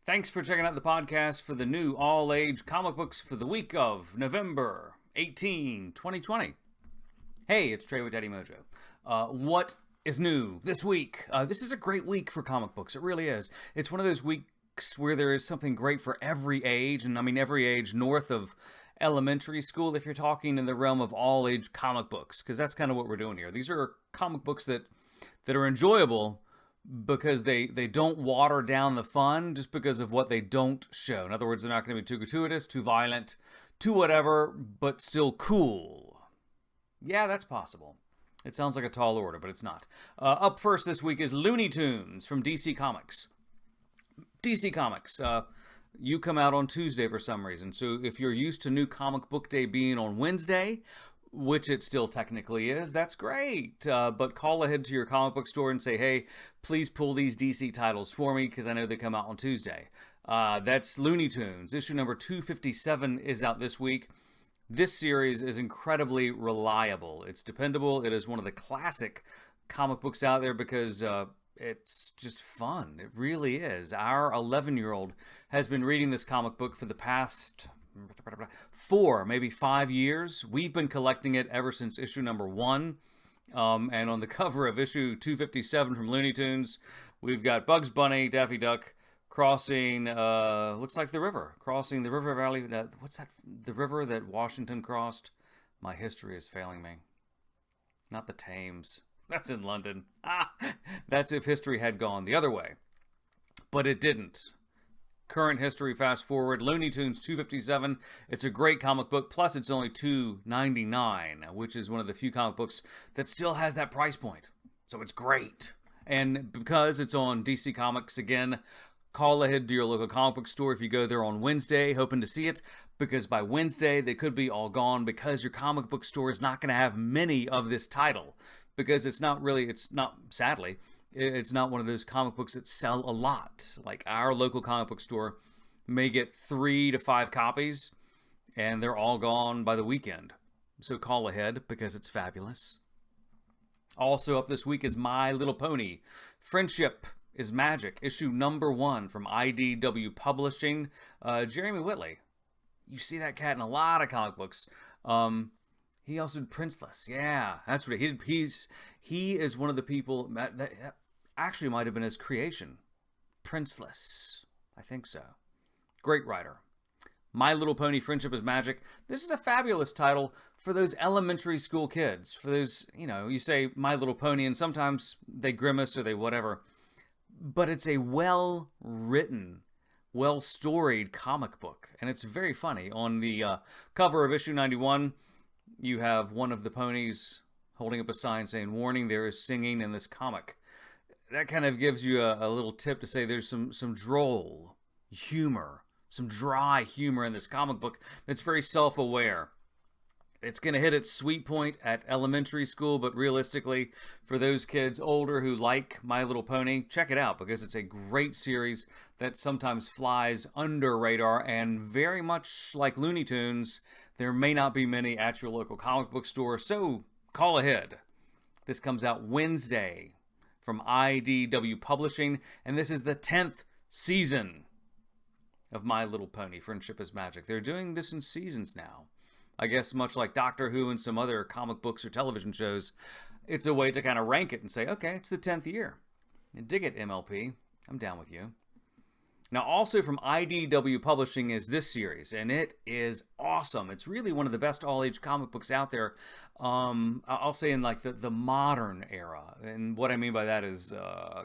Thanks for checking out the podcast for the new all-age comic books for the week of November 18, 2020. Hey, it's Trey with Daddy Mojo. What is new this week? This is a great week for comic books. It really is. It's one of those weeks where there is something great for every age, and I mean every age north of elementary school if you're talking in the realm of all-age comic books, because that's kind of what we're doing here. These are comic books that are enjoyable because they don't water down the fun just because of what they don't show. In other words, they're not going to be too gratuitous, too violent, too whatever, but still cool. Yeah, that's possible. It sounds like a tall order, but it's not. Up first this week is Looney Tunes from DC Comics. DC Comics, you come out on Tuesday for some reason. So if you're used to New Comic Book Day being on Wednesday, which it still technically is, that's great. But call ahead to your comic book store and say, hey, please pull these DC titles for me because I know they come out on Tuesday. That's Looney Tunes. Issue number 257 is out this week. This series is incredibly reliable. It's dependable. It is one of the classic comic books out there because it's just fun. It really is. Our 11-year-old has been reading this comic book for the past 4, maybe 5 years. We've been collecting it ever since issue number 1. And on the cover of issue 257 from Looney Tunes, we've got Bugs Bunny, Daffy Duck, crossing, looks like the river. Crossing the river valley. What's that? The river that Washington crossed? My history is failing me. Not the Thames. That's in London. That's if history had gone the other way. But it didn't. Current history, fast forward, Looney Tunes 257. It's a great comic book, plus it's only $2.99, which is one of the few comic books that still has that price point. So it's great. And because it's on DC Comics, again, call ahead to your local comic book store if you go there on Wednesday, hoping to see it, because by Wednesday they could be all gone because your comic book store is not going to have many of this title. Because it's not, sadly, it's not one of those comic books that sell a lot. Like our local comic book store may get 3 to 5 copies, and they're all gone by the weekend. So call ahead because it's fabulous. Also up this week is My Little Pony. Friendship is Magic, issue number 1 from IDW Publishing. Jeremy Whitley. You see that cat in a lot of comic books. He also did Princeless. Yeah, that's what he did. He is one of the people that actually might have been his creation. Princeless. I think so. Great writer. My Little Pony Friendship is Magic. This is a fabulous title for those elementary school kids. For those, you say My Little Pony and sometimes they grimace or they whatever. But it's a well-written, well-storied comic book. And it's very funny. On the cover of issue 91, you have one of the ponies holding up a sign saying, warning, there is singing in this comic. That kind of gives you a little tip to say there's some droll humor, some dry humor in this comic book that's very self-aware. It's going to hit its sweet point at elementary school, but realistically, for those kids older who like My Little Pony, check it out because it's a great series that sometimes flies under radar, and very much like Looney Tunes, there may not be many at your local comic book store, so call ahead. This comes out Wednesday from IDW Publishing, and this is the 10th season of My Little Pony, Friendship is Magic. They're doing this in seasons now. I guess much like Doctor Who and some other comic books or television shows, it's a way to kind of rank it and say, okay, it's the 10th year. Dig it, MLP. I'm down with you. Now, also from IDW Publishing is this series, and it is awesome. It's really one of the best all-age comic books out there. I'll say in like the modern era, and what I mean by that is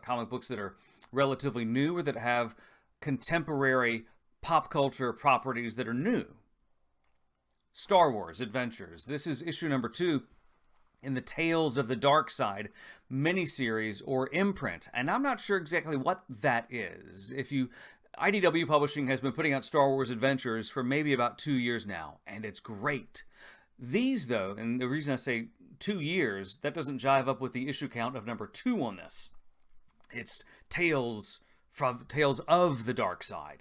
comic books that are relatively new or that have contemporary pop culture properties that are new. Star Wars Adventures. This is issue number 2 in the Tales of the Dark Side miniseries or imprint, and I'm not sure exactly what that is. IDW Publishing has been putting out Star Wars Adventures for maybe about 2 years now, and it's great. These, though, and the reason I say 2 years, that doesn't jive up with the issue count of number 2 on this. It's Tales of the Dark Side.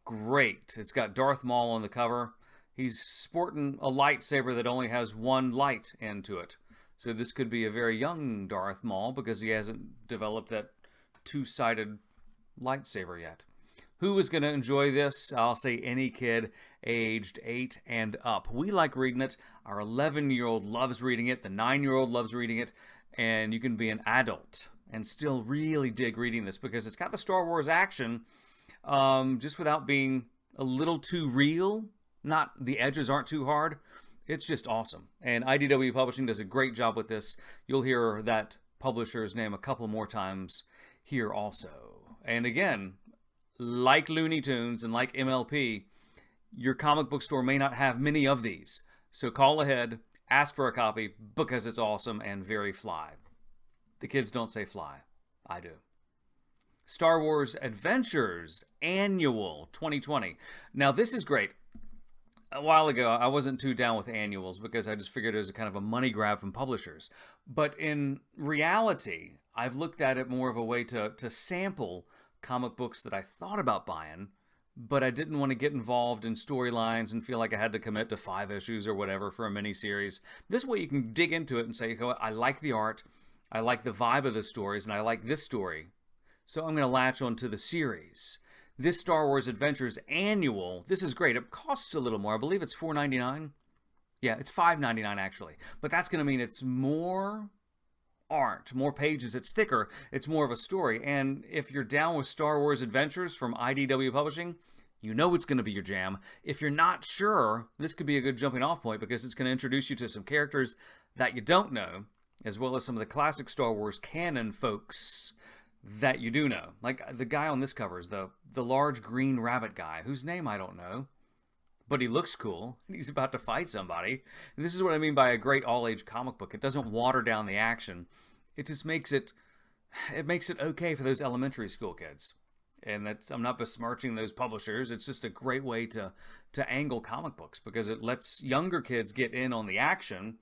Great. It's got Darth Maul on the cover. He's sporting a lightsaber that only has one light into it. So this could be a very young Darth Maul because he hasn't developed that two-sided lightsaber yet. Who is going to enjoy this? I'll say any kid aged 8 and up. We like reading it. Our 11-year-old loves reading it. The 9-year-old loves reading it. And you can be an adult and still really dig reading this because it's got the Star Wars action just without being a little too real. Not the edges aren't too hard. It's just awesome. And IDW Publishing does a great job with this. You'll hear that publisher's name a couple more times here also. And again, like Looney Tunes and like MLP, your comic book store may not have many of these. So call ahead, ask for a copy because it's awesome and very fly. The kids don't say fly. I do. Star Wars Adventures Annual 2020. Now this is great. A while ago, I wasn't too down with annuals because I just figured it was a kind of a money grab from publishers. But in reality, I've looked at it more of a way to sample comic books that I thought about buying, but I didn't want to get involved in storylines and feel like I had to commit to 5 issues or whatever for a miniseries. This way you can dig into it and say, I like the art, I like the vibe of the stories, and I like this story. So I'm going to latch onto the series. This Star Wars Adventures Annual, this is great. It costs a little more. I believe it's $4.99. Yeah, it's $5.99 actually. But that's going to mean it's more art, more pages. It's thicker. It's more of a story. And if you're down with Star Wars Adventures from IDW Publishing, you know it's going to be your jam. If you're not sure, this could be a good jumping off point because it's going to introduce you to some characters that you don't know, as well as some of the classic Star Wars canon folks that you do know. Like the guy on this cover is the large green rabbit guy, whose name I don't know, but he looks cool, and he's about to fight somebody. And this is what I mean by a great all-age comic book. It doesn't water down the action. It just makes it okay for those elementary school kids. And I'm not besmirching those publishers. It's just a great way to angle comic books because it lets younger kids get in on the action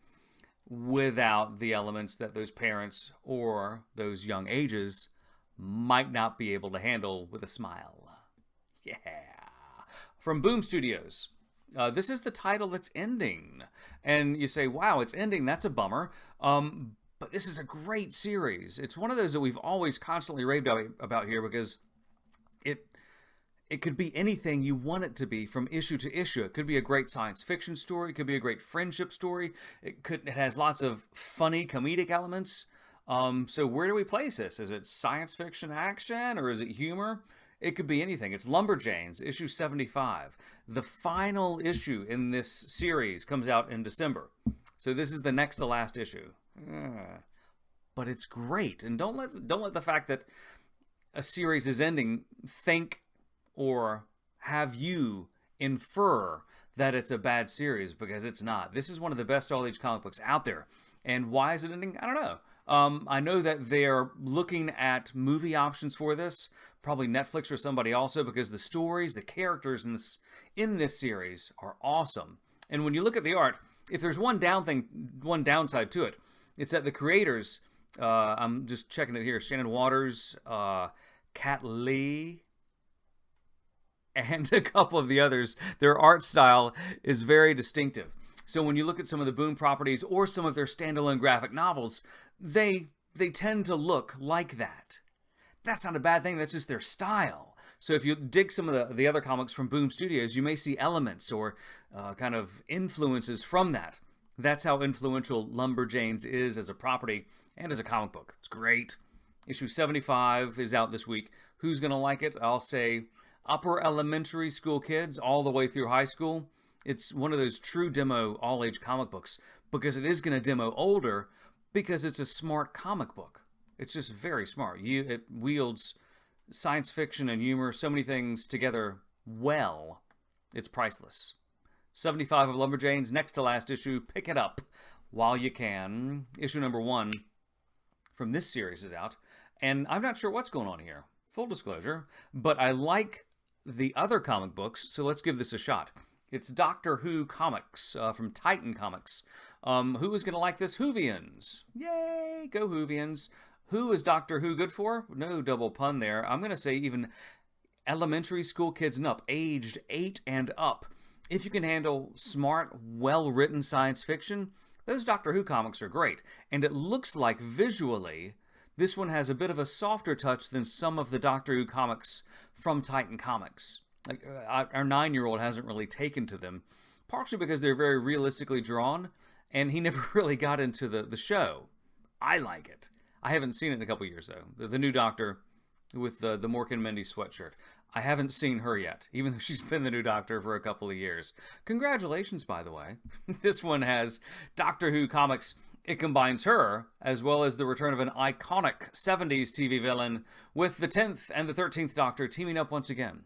without the elements that those parents or those young ages might not be able to handle with a smile. Yeah. From Boom Studios. This is the title that's ending. And you say, wow, it's ending. That's a bummer. But this is a great series. It's one of those that we've always constantly raved about here because it could be anything you want it to be from issue to issue. It could be a great science fiction story. It could be a great friendship story. It has lots of funny comedic elements. So where do we place this? Is it science fiction action or is it humor? It could be anything. It's Lumberjanes, issue 75. The final issue in this series comes out in December. So this is the next to last issue. But it's great. And don't let the fact that a series is ending think or have you infer that it's a bad series, because it's not. This is one of the best all-age comic books out there. And why is it ending? I don't know. I know that they're looking at movie options for this, probably Netflix or somebody also, because the stories, the characters in this series are awesome. And when you look at the art, if there's one downside to it, it's that the creators, I'm just checking it here, Shannon Waters, Kat Lee, and a couple of the others, their art style is very distinctive. So when you look at some of the Boom properties or some of their standalone graphic novels, they tend to look like that. That's not a bad thing, that's just their style. So if you dig some of the other comics from Boom Studios, you may see elements or kind of influences from that. That's how influential Lumberjanes is as a property and as a comic book. It's great. Issue 75 is out this week. Who's going to like it? I'll say upper elementary school kids all the way through high school. It's one of those true demo all-age comic books because it is going to demo older because it's a smart comic book. It's just very smart. It wields science fiction and humor, so many things together well. It's priceless. 75 of Lumberjanes, next to last issue. Pick it up while you can. Issue number 1 from this series is out, and I'm not sure what's going on here. Full disclosure, but I like the other comic books, so let's give this a shot. It's Doctor Who Comics from Titan Comics. Who is going to like this? Whovians. Yay, go Whovians. Who is Doctor Who good for? No double pun there. I'm going to say even elementary school kids and up, aged 8 and up. If you can handle smart, well-written science fiction, those Doctor Who comics are great. And it looks like visually This one has a bit of a softer touch than some of the Doctor Who comics from Titan Comics. Like, our 9-year-old hasn't really taken to them, partially because they're very realistically drawn, and he never really got into the show. I like it. I haven't seen it in a couple years, though. The new Doctor with the Mork and Mindy sweatshirt. I haven't seen her yet, even though she's been the new Doctor for a couple of years. Congratulations, by the way. This one has Doctor Who comics. It combines her, as well as the return of an iconic 70s TV villain, with the 10th and the 13th Doctor teaming up once again.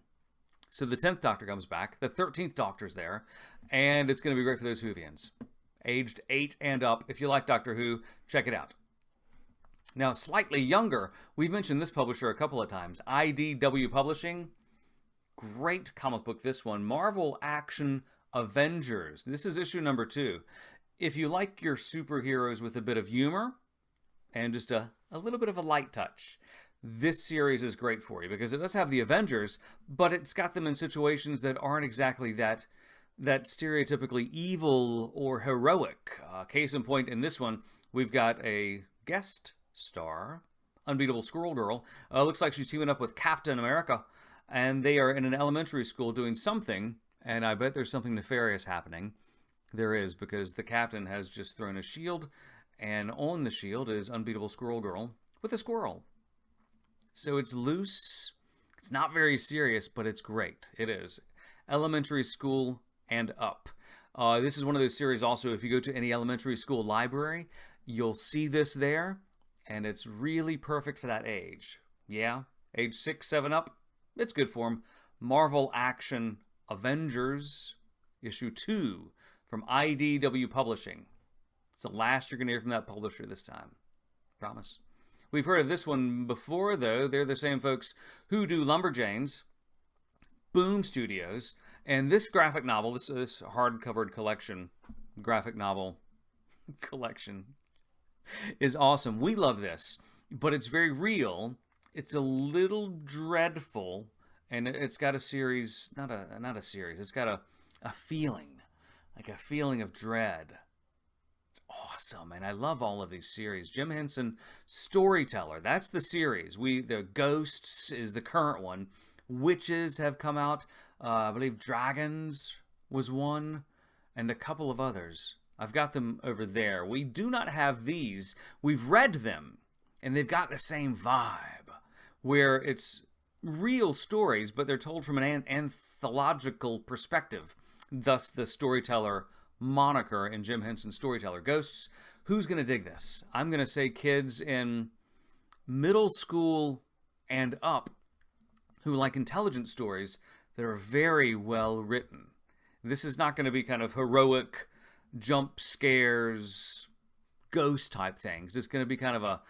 So the 10th Doctor comes back, the 13th Doctor's there, and it's going to be great for those Whovians. Aged 8 and up. If you like Doctor Who, check it out. Now, slightly younger, we've mentioned this publisher a couple of times, IDW Publishing. Great comic book, this one. Marvel Action Avengers. This is issue number 2. If you like your superheroes with a bit of humor and just a little bit of a light touch, this series is great for you because it does have the Avengers, but it's got them in situations that aren't exactly that stereotypically evil or heroic. Case in point, in this one, we've got a guest star, Unbeatable Squirrel Girl. Looks like she's teaming up with Captain America, and they are in an elementary school doing something, and I bet there's something nefarious happening. There is, because the captain has just thrown a shield, and on the shield is Unbeatable Squirrel Girl with a squirrel. So it's loose. It's not very serious, but it's great. It is. Elementary school and up. This is one of those series also, if you go to any elementary school library, you'll see this there, and it's really perfect for that age. Yeah, age 6, 7 up, it's good for them. Marvel Action Avengers, issue 2 from IDW Publishing. It's the last you're going to hear from that publisher this time. Promise. We've heard of this one before, though. They're the same folks who do Lumberjanes, Boom Studios, and this graphic novel, this hard-covered collection, graphic novel collection, is awesome. We love this, but it's very real. It's a little dreadful, and it's got a series, not a series, it's got a feeling, like a feeling of dread. It's awesome, and I love all of these series. Jim Henson Storyteller, that's the series. The Ghosts is the current one. Witches have come out. I believe Dragons was one, and a couple of others. I've got them over there. We do not have these. We've read them, and they've got the same vibe, where it's real stories, but they're told from an anthological perspective. Thus, the Storyteller moniker in Jim Henson Storyteller. Ghosts, who's going to dig this? I'm going to say kids in middle school and up who like intelligent stories that are very well written. This is not going to be kind of heroic jump scares, ghost type things. It's going to be kind of a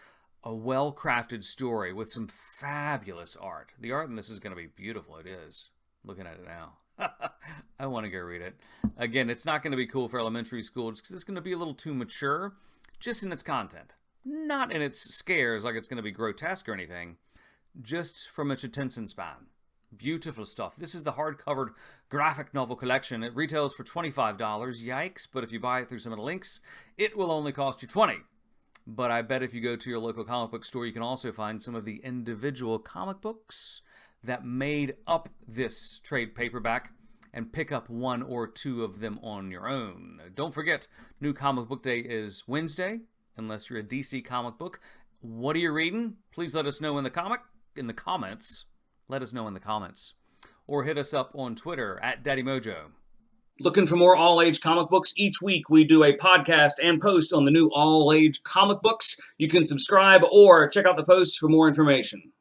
well-crafted story with some fabulous art. The art in this is going to be beautiful. It is. Looking at it now. I want to go read it. Again, it's not going to be cool for elementary school just because it's going to be a little too mature, just in its content. Not in its scares, like it's going to be grotesque or anything, just from its attention span. Beautiful stuff. This is the hardcover graphic novel collection. It retails for $25. Yikes, but if you buy it through some of the links, it will only cost you $20. But I bet if you go to your local comic book store, you can also find some of the individual comic books that made up this trade paperback and pick up one or two of them on your own. Don't forget, New Comic Book Day is Wednesday, unless you're a DC comic book. What are you reading? Please let us know in the comments. Let us know in the comments. Or hit us up on Twitter at DaddyMojo. Looking for more all-age comic books? Each week we do a podcast and post on the new all-age comic books. You can subscribe or check out the post for more information.